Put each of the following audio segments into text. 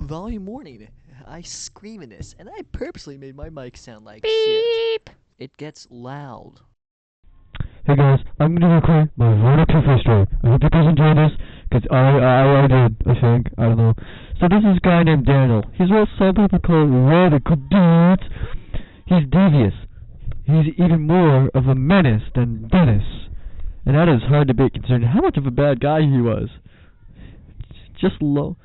Volume warning. I scream in this, and I purposely made my mic sound like shit. It gets loud. Hey guys, I'm gonna record my Verona 2 story. I hope you guys enjoy this, because I did, I think. I don't know. So this is a guy named Daniel. He's what some people call radical dudes. He's devious. He's even more of a menace than Dennis. And that is hard to be considering how much of a bad guy he was. Just Love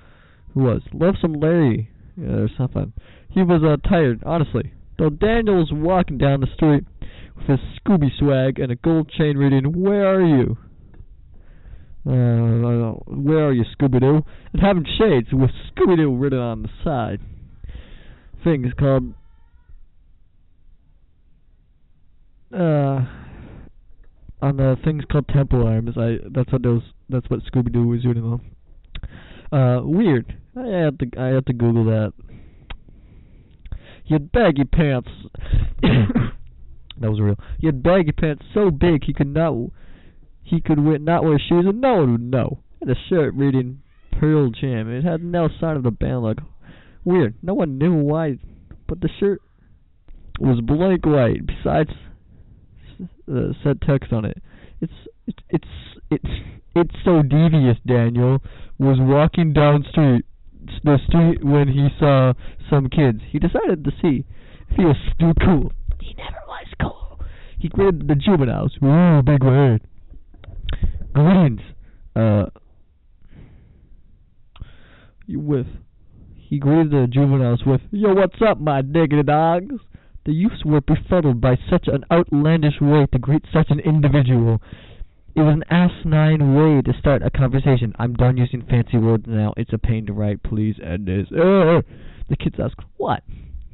some Larry or something. He was tired, honestly. Though Daniel was walking down the street with his Scooby swag and a gold chain reading, "Where are you? Where are you, Scooby-Doo?" And having shades with Scooby-Doo written on the side. Things called on the things called temple arms. That's what Scooby-Doo was doing them. Weird. I had to Google that. He had baggy pants. That was real. He had baggy pants so big he could not wear shoes and no one would know. And a shirt reading Pearl Jam. It had no sign of the band logo. Weird. No one knew why, but the shirt was blank white. Besides, said text on it. It's so devious. Daniel was walking down the street when he saw some kids. He decided to see if he was still cool. He never was cool. He greeted the juveniles. Ooh, big word. Greetings. He greeted the juveniles with, "Yo, what's up, my diggity dogs?" The youths were befuddled by such an outlandish way to greet such an individual. It was an asinine way to start a conversation. I'm done using fancy words now. It's a pain to write. Please end this. The kids asked, "What?"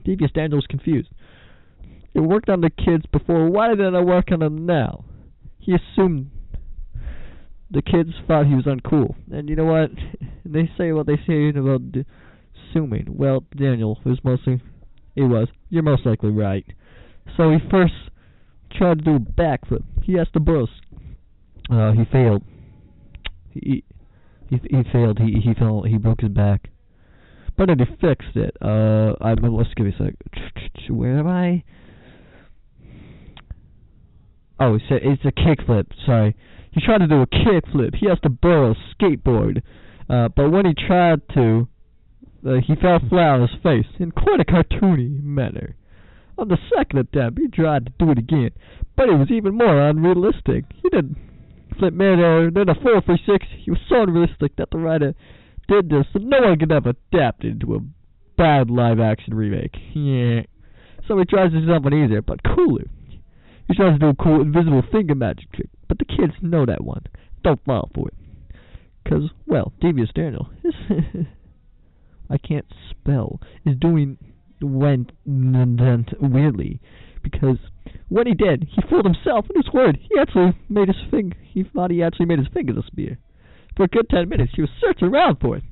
Devious Daniel was confused. It worked on the kids before. Why didn't I work on them now? He assumed the kids thought he was uncool. And you know what? They say what they say about assuming. Well, Daniel you're most likely right. So he first tried to do a backflip. He asked the bros. He failed. He failed. He fell. He broke his back. But then he fixed it. Let's give me a sec. Where am I? Oh, he said it's a kickflip. Sorry. He tried to do a kickflip. He has to borrow a skateboard. But when he tried to, he fell flat on his face in quite a cartoony manner. On the second attempt, he tried to do it again, but it was even more unrealistic. He did flip midair, then a 4-3-6. He was so unrealistic that the writer did this so no one could ever adapt it into a bad live-action remake. Yeah. So he tries to do something easier, but cooler. He tries to do a cool invisible finger magic trick, but the kids know that one. Don't fall for it. 'Cause, well, Devious Daniel I can't spell, is doing went weirdly, because when he did, he fooled himself and his word. He thought he actually made his fingers a spear. For a good 10 minutes, he was searching around for it.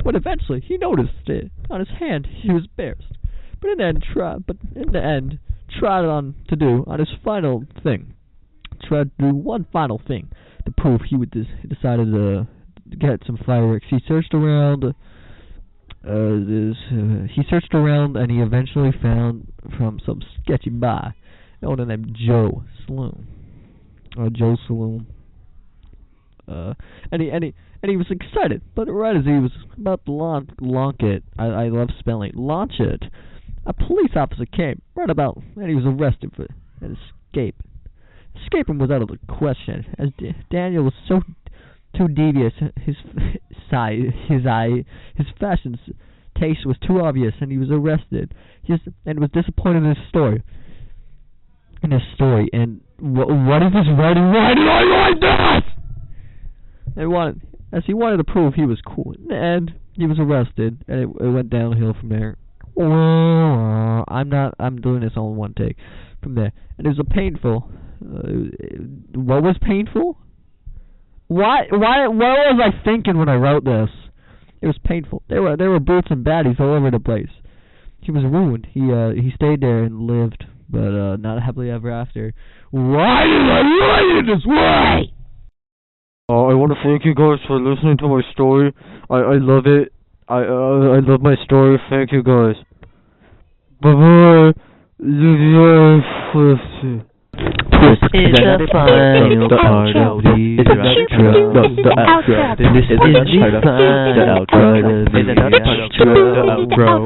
When eventually he noticed it on his hand, he was embarrassed. But in the end, tried to do one final thing to prove he decided to get some fireworks. He searched around. He searched around and he eventually found from some sketchy bar owner named Joe Saloon. And he was excited, but right as he was about to launch it, I love spelling, launch it, a police officer came and he was arrested for an escape. Escaping was out of the question, as Daniel was too devious. His fashion taste was too obvious, and he was arrested. And was disappointed in his story. And what is this writing? Why did I write that? And he wanted to prove he was cool. In the end, he was arrested, and it went downhill from there. I'm doing this all in one take. From there, and it was a painful. What was painful? What was I thinking when I wrote this? It was painful. There were bullets and baddies all over the place. He was ruined. He stayed there and lived, but not happily ever after. Why did I write it this way? I want to thank you guys for listening to my story. I love it. I love my story. Thank you guys. Bye bye. This is the final part of the outro. This is the final part of the outro.